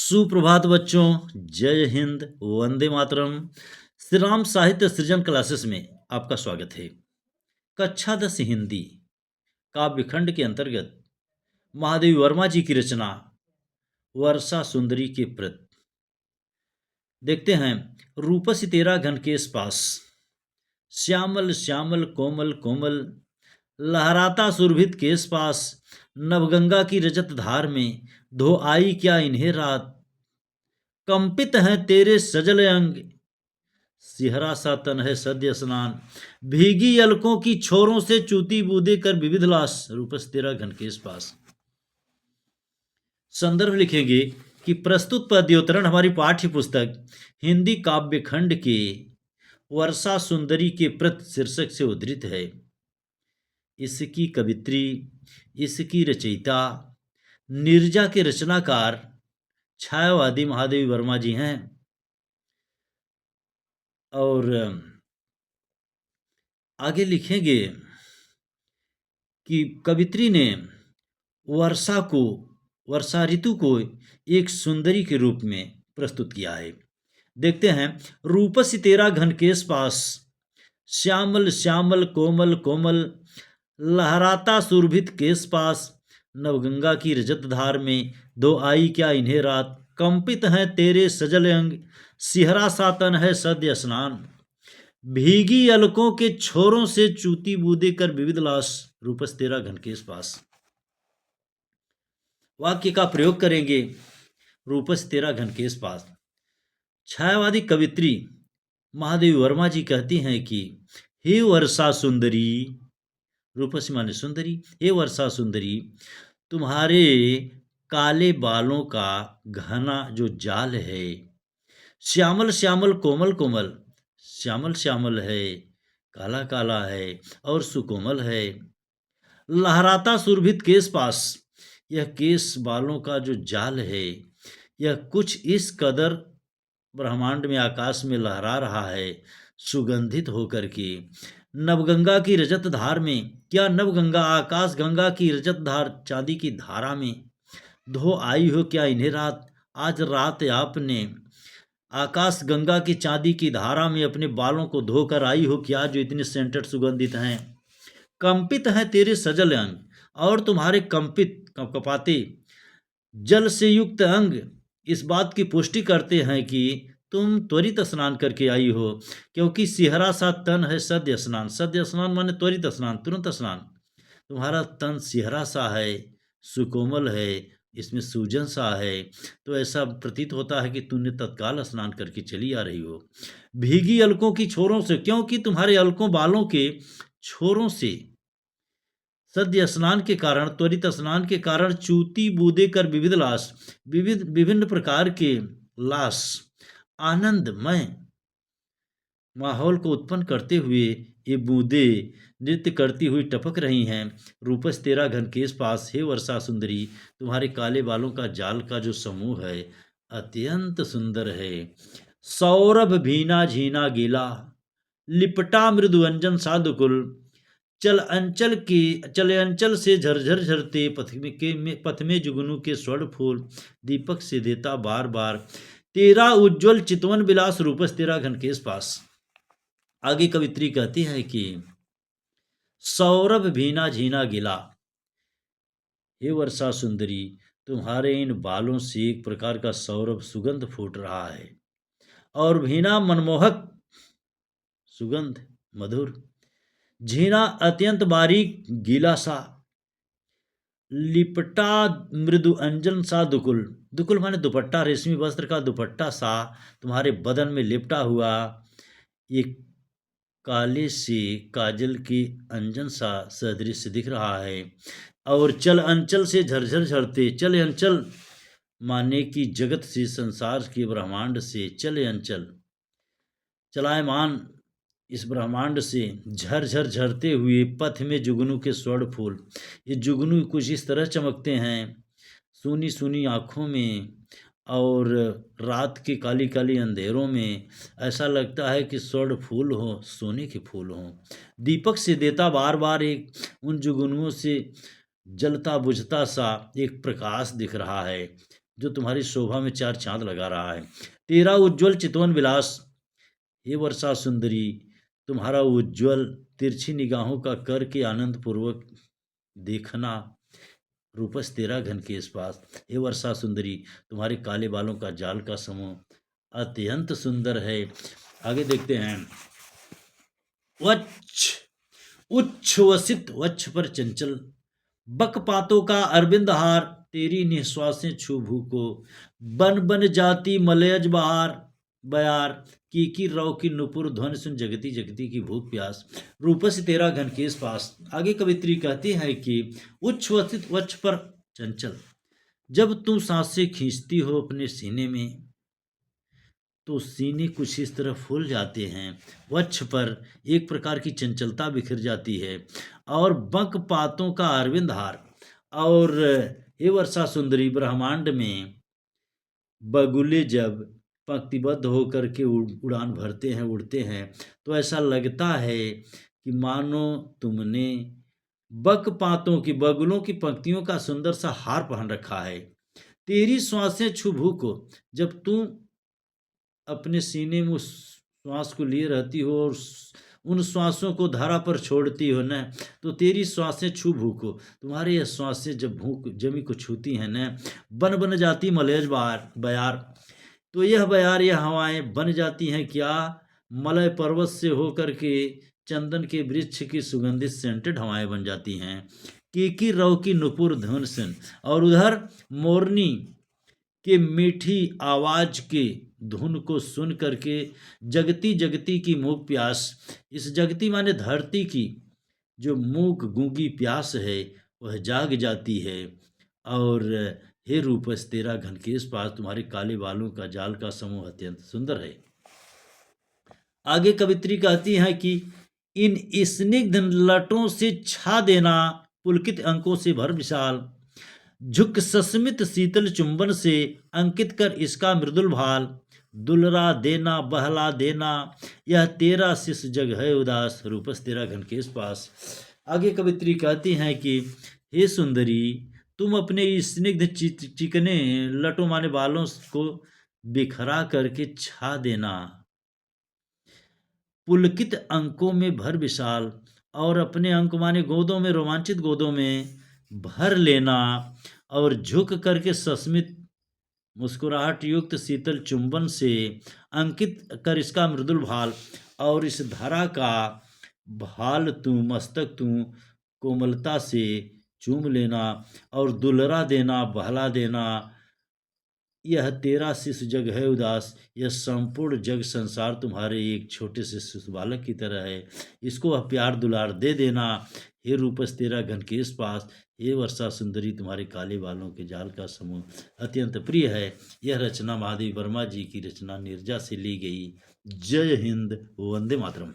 सुप्रभात बच्चों। जय हिंद, वंदे मातरम। श्री राम साहित्य सृजन क्लासेस में आपका स्वागत है। कक्षा 10 हिंदी काव्यखंड के अंतर्गत महादेवी वर्मा जी की रचना वर्षा सुंदरी के प्रत देखते हैं। रूपसी तेरा घन केश पास, श्यामल श्यामल कोमल कोमल, लहराता सुरभित केश पास, नवगंगा की रजत धार में धो आई क्या इन्हें रात। कंपित हैं तेरे सजल अंग, सिहरा सा तन है सद्य स्नान, भीगी अलकों की छोरों से चूती बूदे कर विविध लास। रूपस तेरा घन केश पास। संदर्भ लिखेंगे कि प्रस्तुत पद्योतरण हमारी पाठ्य पुस्तक हिंदी काव्य खंड के वर्षा सुंदरी के प्रत शीर्षक से उद्धृत है। इसकी कवित्री, इसकी रचयिता नीरजा के रचनाकार छायावादी महादेवी वर्मा जी हैं। और आगे लिखेंगे कि कवित्री ने वर्षा ऋतु को एक सुंदरी के रूप में प्रस्तुत किया है। देखते हैं। रूपसी तेरा घन केश पास, श्यामल श्यामल कोमल कोमल, लहराता सुरभित केश पास, नवगंगा की रजत धार में दो आई क्या इन्हें रात। कंपित हैं तेरे सजल अंग, सिहरा सा तन है सद्य स्नान, भीगी अलकों के छोरों से चूती बूदे कर विविध लाश। रूपस तेरा घन केश पास। वाक्य का प्रयोग करेंगे। रूपस तेरा घन केश पास। छायावादी कवित्री महादेवी वर्मा जी कहती हैं कि हे वर्षा सुंदरी, रूपसी माने सुंदरी, हे वर्षा सुंदरी, तुम्हारे काले बालों का घना जो जाल है, श्यामल श्यामल कोमल कोमल, श्यामल श्यामल है, काला काला है और सुकोमल है। लहराता सुरभित केश पास, यह केश बालों का जो जाल है यह कुछ इस कदर ब्रह्मांड में आकाश में लहरा रहा है सुगंधित होकर के। नवगंगा की रजत धार में, क्या नवगंगा आकाश गंगा की रजत धार चांदी की धारा में धो आई हो क्या इन्हें रात। आज रात आपने आकाश गंगा की चांदी की धारा में अपने बालों को धोकर आई हो क्या, जो इतने सेंटेड सुगंधित हैं। कंपित हैं तेरे सजल अंग, और तुम्हारे कंपित कपाते जल से युक्त अंग इस बात की पुष्टि करते हैं कि तुम त्वरित स्नान करके आई हो, क्योंकि सिहरा सा तन है सद्य स्नान। सद्य स्नान माने त्वरित स्नान, तुरंत स्नान। तुम्हारा तन सिहरा सा है, सुकोमल है, इसमें सूजन सा है, तो ऐसा प्रतीत होता है कि तुमने तत्काल स्नान करके चली आ रही हो। भीगी अलकों की छोरों से, क्योंकि तुम्हारे अलकों बालों के छोरों से सद्य स्नान के कारण, त्वरित स्नान के कारण चूती बूदे कर विविध लाश, विभिन्न प्रकार के लाश आनंदमय माहौल को उत्पन्न करते हुए ये बूंदे नृत्य करती हुई टपक रही हैं। रूपस तेरा घन केश पास, हे वर्षा सुंदरी, तुम्हारे काले बालों का जाल का जो समूह है अत्यंत सुंदर है। सौरभ भीना झीना गीला, लिपटा मृदु अंजन साधुकुल, चले अंचल से झरझर झरते पथ में जुगनू के स्वर्ण फूल, दीपक से देता बार बार तेरा उज्जवल चितवन विलास। रूपस तेरा घन केश पास। आगे कवित्री कहती है कि सौरभ भीना झीना गिला, हे वर्षा सुंदरी, तुम्हारे इन बालों से एक प्रकार का सौरभ सुगंध फूट रहा है, और भीना मनमोहक सुगंध मधुर, झीना अत्यंत बारीक गीला सा, लिपटा मृदु अंजन सा दुकुल, दुकुल माने दुपट्टा, रेशमी वस्त्र का दुपट्टा सा तुम्हारे बदन में लिपटा हुआ एक काले से काजल के अंजन सा सदृश दिख रहा है। और चल अंचल से झरझर झरते, चले अंचल माने कि जगत से, संसार के ब्रह्मांड से, चले अंचल चलायमान इस ब्रह्मांड से झरझर झरते हुए पथ में जुगनू के स्वर्ण फूल। ये जुगनू कुछ इस तरह चमकते हैं सूनी सूनी आँखों में, और रात के काली काली अंधेरों में ऐसा लगता है कि स्वर्ण फूल हो, सोने के फूल हों। दीपक से देता बार बार एक उन जुगनुओं से जलता बुझता सा एक प्रकाश दिख रहा है। जो तुम्हारी शोभा में चार चांद लगा रहा है। तेरा उज्ज्वल चितवन विलास, हे वर्षा सुंदरी, तुम्हारा उज्ज्वल तिरछी निगाहों का करके आनंद पूर्वक देखना। रूपस तेरा घन के इस पास, हे वर्षा सुंदरी, तुम्हारे काले बालों का जाल का समूह अत्यंत सुंदर है। आगे देखते हैं। वच्छ, उच्छ्वसित वच्छ पर चंचल बकपातों का अरविंद हार, तेरी निश्वासें छू भू को बन बन जाती मलयज बहार। बयार की रव की नुपुर ध्वन सुन जगती जगती की भूख प्यास। रूपस तेरा घन के इस पास। आगे कवित्री कहती है कि उच्छ्वसित वच्छ पर चंचल, जब तुम सांसें खींचती हो अपने सीने में तो सीने कुछ इस तरह फूल जाते हैं। वक्ष पर एक प्रकार की चंचलता बिखर जाती है। और बंक पातों का अरविंद हार, और हे वर्षा सुंदरी, ब्रह्मांड में बगुले जब पंक्तिबद्ध होकर के उड़ान भरते हैं, उड़ते हैं, तो ऐसा लगता है कि मानो तुमने बक पातों की, बगुलों की पंक्तियों का सुंदर सा हार पहन रखा है। तेरी श्वासें छू भू को, जब तुम अपने सीने में उस श्वास को लिए रहती हो और उन श्वासों को धरा पर छोड़ती हो न, तो तेरी श्वासें छू भूख को, तुम्हारी यह श्वासें जब भूख जमी को छूती हैं न, बन बन जाती मलयज बयार। तो यह बयार, यह हवाएं बन जाती हैं क्या, मलय पर्वत से होकर के चंदन के वृक्ष की सुगंधित सेंटेड हवाएं बन जाती हैं। की रव की नुपुर धुन सुन, और उधर मोरनी के मीठी आवाज के धुन को सुन करके जगती जगती की मूक प्यास, इस जगती माने धरती की जो मूक गूंगी प्यास है वह जाग जाती है। और हे रूपस तेरा घन के इस पास, तुम्हारे काले बालों का जाल का समूह अत्यंत सुंदर है। आगे कवित्री कहती है कि इन स्निग्ध लटों से छा देना, पुलकित अंकों से भर विशाल, झुक सस्मित शीतल चुंबन से अंकित कर इसका मृदुल भाल। दुलरा देना बहला देना, यह तेरा शिष जग है उदास, रूपस तेरा घन के इस पास। आगे कवित्री कहती हैं कि हे सुंदरी, तुम अपने स्निग्ध चिकने लटों माने बालों को बिखरा करके छा देना, पुलकित अंकों में भर विशाल, और अपने अंक माने गोदों में, रोमांचित गोदों में भर लेना, और झुक करके सस्मित मुस्कुराहट युक्त शीतल चुंबन से अंकित कर इसका मृदुल भाल, और इस धरा का भाल तू, मस्तक तू कोमलता से चूम लेना, और दुलरा देना बहला देना, यह तेरा शिशु जग है उदास, यह संपूर्ण जग संसार तुम्हारे एक छोटे से शिशु बालक की तरह है, इसको वह प्यार दुलार दे देना। हे रूपस तेरा घन के इस पास, हे वर्षा सुंदरी, तुम्हारे काले बालों के जाल का समूह अत्यंत प्रिय है। यह रचना महादेवी वर्मा जी की रचना नीरजा से ली गई। जय हिंद, वंदे मातरम।